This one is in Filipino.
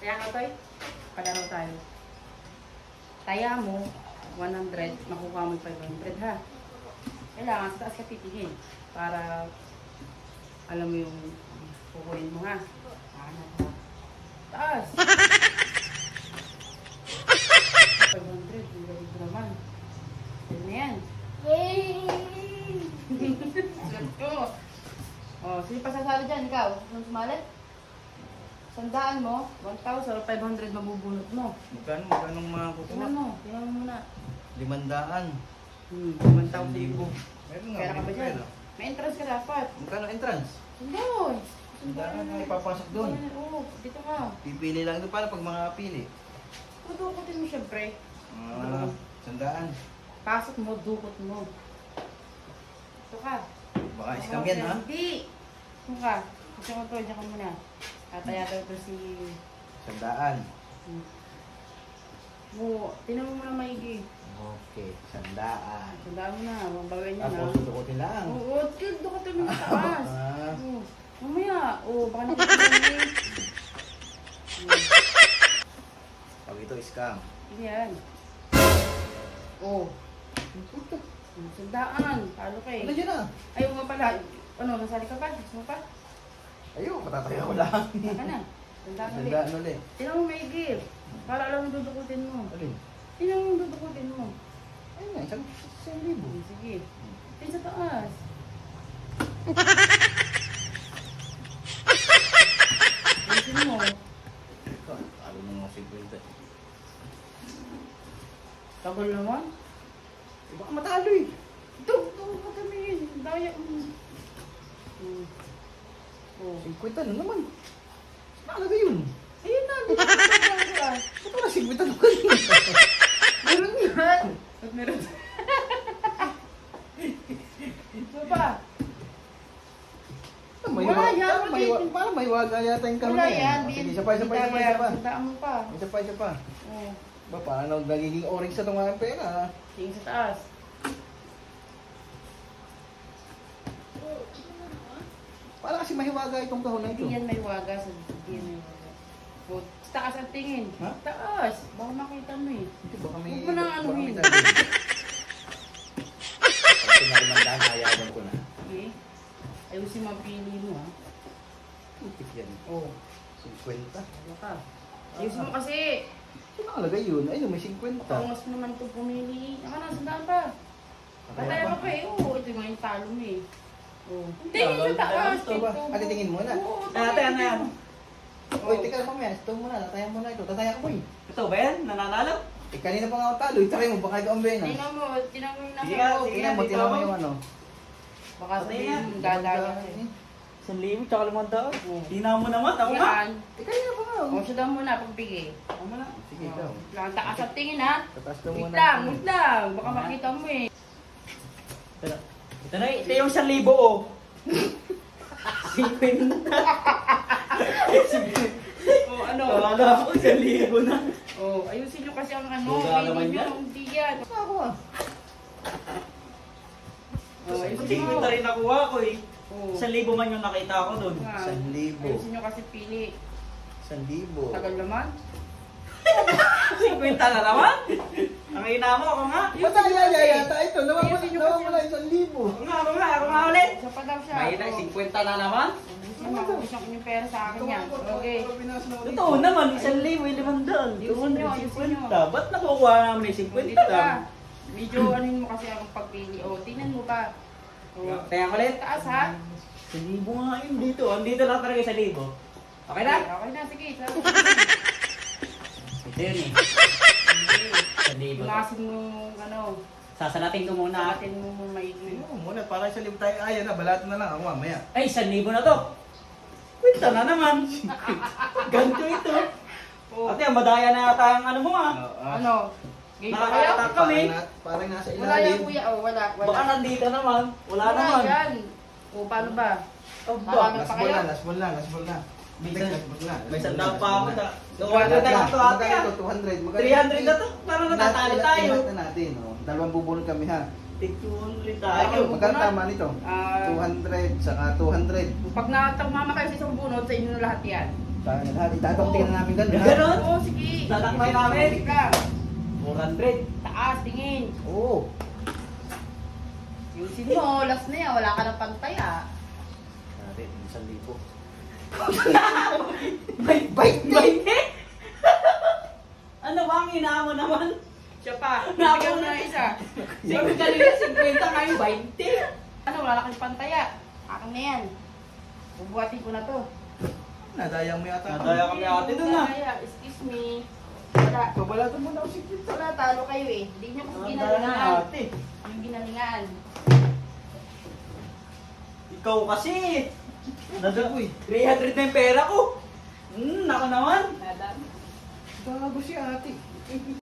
Kaya ka, Toy? Palaro tayo. Taya mo, 100, makuha mo 500, ha? Kailangan sa taas ka titingin para alam mo yung kukunin mo, ha? Taas! 500, yung galing ko naman. Yan na yan. Yay! Let's go! O, sino pa sasali dyan? Ikaw? Saan sumali? Sandaan mo, 1,500 mabubunot mo. Magkano mga kukuha? Tingnan mo muna. 500. 1,000. Meron nga. Pera ka ba dyan? May entrance ka dapat. Magkano entrance? Sandaan! Sandaan na ipapasok doon. Oo, dito ka. Pipili lang ito para pag mga pili. Dukutin mo syempre. Sandaan. Pasok mo, dukot mo. Ito ka. Baka scam yan ha? Hindi. Ito ka. Gusto ko to, dyan ka muna. Tataya ito si... Sandaan. Tinan mo muna maigi. Okay, sandaan. Sandaan mo na, mabawin niya na. Tapos dukutin lang. Oo, dukutin mo na taas. Mamaya, baka nakikita Pag ito scam. yan. Sandaan. Talo ka eh. Ano dyan na? Ayaw nga pala. Ano, nasali ka pa? Gusto mo pa? Ayaw, matataya ko lang. Saka na. Sandaan ulit. Sandaan ulit. Tinan mo maigil. Para alam mo dudukutin mo. Alin? Tinan mo dudukutin mo. Ayun nga, isang libo. Sige. Tin sa taas. Ayusin mo. Talo mo mga 50. Tagal naman. Baka matalo eh. Ito, katamin. Daya mo. 50 na naman. Nakalagay yun. Ayun na. Dito ka. Ba't wala 50 na kanina? Meron yan. Ba't meron? Ito ba? Wala yan. Parang may waga yata yung kamay. Wala yan. Sige, isa pa. Sandaan mo pa. Isa pa. Oo. Ba, parang nagiging orange sa itong aking pera. Tingin sa taas. Parang kasi mahiwaga itong kahon na ito. Hindi yan may waga sa hindi yan may waga. Sa taas ang tingin. Ha? Taas. Baka makita mo eh. Ito baka may... Huwag mo nang anuhin. Pag pinalimandaan, ayawan ko na. Okay. Ayusin mo ang pili mo ha. Putik yan. Oo. 50. Ano ka? Ayusin mo kasi. Saan nakalagay yun? Ayun, may 50. Paungas mo naman ito pumili. Ako na, sandaan pa. Pataya ka pa eh. Oo, ito nga yung talo mo eh. Oo. Tingin sa taas. Titingin muna. Oo, Nataya na yan. Uy, tika lang mamaya. Ito muna, tatayan mo na ito. Tatayan ko eh. Ito ba yan? Nananalo? Kanina pa nga ako talo. Itry mo, baka ikaw ang bena. Tingnan mo yung nasa Sige nga, loob. sige. Tingnan mo yung ano. Baka Patay sabihin, na. dadaya ka eh. 1,000 tsaka 500. Oo. Tingnan mo naman, ako nga. Yan. Kanina pa nga. O, siya daw muna pagbigay. Ako muna. Sige, ikaw. Lang, takas ang tingin ha. Tataas ka Wait muna. lang. Baka makita mo eh. Ito na, ito yung 1,000 oh. 50. O, ano? Kala ko 1,000 na. O, ayusin nyo kasi ang ano. Buga naman Hindi yan. nyo, hindi yan. Ako ah. O, ayusin Hindi mo. ko rin nakuha ko eh. O. 1,000 man yung nakita ko doon. 1,000. Ayusin nyo kasi pili. 1,000. Tagal naman. 50 na naman. Ang ina mo, ako nga. Mataya yata ito. Nawawala 1,000. Ako nga ulit. Isa pa daw siya. May 50 na naman. Ayusin mo. Ayusin ko yung pera sa akin yan. Okay. Totoo naman, 1,000, 500. Ayusin nyo, ayusin nyo. Ba't nakukuha namin yung Dito ka. 50? Medyo anuhin mo kasi akong pagpili. O, tingnan mo pa. O, Kaya ko ulit. taas ha. 1,000 nga yun dito. Andito lang talaga 1,000. Okay na? Okay na, sige. Ito yun eh. 1,000. Tunasin mo ano. Sasalatin ko muna. Atin mo maigi. Ano muna, para sa libo tayo. Ayan na, balatan na lang ako mamaya. Ay, 1,000 na to. Kwenta na naman. Ganito ito. O, Ate, madaya na yata ang ano mo ah. ano? Game pa kayo? Nakakatak kami. Parang nasa Wala yan ilalim. kuya. O, wala. Baka nandito naman. Wala naman. yan. O, paano ba? Oh, Marami Last pa ball kayo? na, last ball na, last ball na. Minsan- Last ball na. May sandang pa ako na. Magkano Gawin na lang ito ate Magkano ah. ito? 200. 300 na to. Parang natatalo tayo. Ilat na natin. Oh. Dalawang bubunod kami ha. Tig-200 tayo. Ay, Magkano tama nito? Ah, 200, saka 200. pag natagmama kayo sa isang bunot, sa inyo lahat yan. Tayo na lahat. Itatong na namin ganun. ha? Ganon? Oo, sige. Tatakbay namin. Sige lang. 400. Taas, tingin. Oo. Yusin mo, last na yan. Wala ka ng pantay ah. Dati, 1,000. Bait. Ano ba ang inaamo naman? Siya pa. Nako Bigyan mo na. na isa. Sige kanina 50 ngayon 20. Ano, wala ka ng pantay ah. Akin na yan. Bubuhatin ko na to. Nadayang mo yata. Nadaya kami ate dun ah. Nadaya, excuse me. Wala. Babalatan mo na ako sige. Wala, talo kayo eh. Hindi niyo kasi Nadaya ginalingan. na ate. Yung ginalingan. Ikaw kasi. Uy, 300 na yung pera ko. Nako naman. Nadami. bago si ate.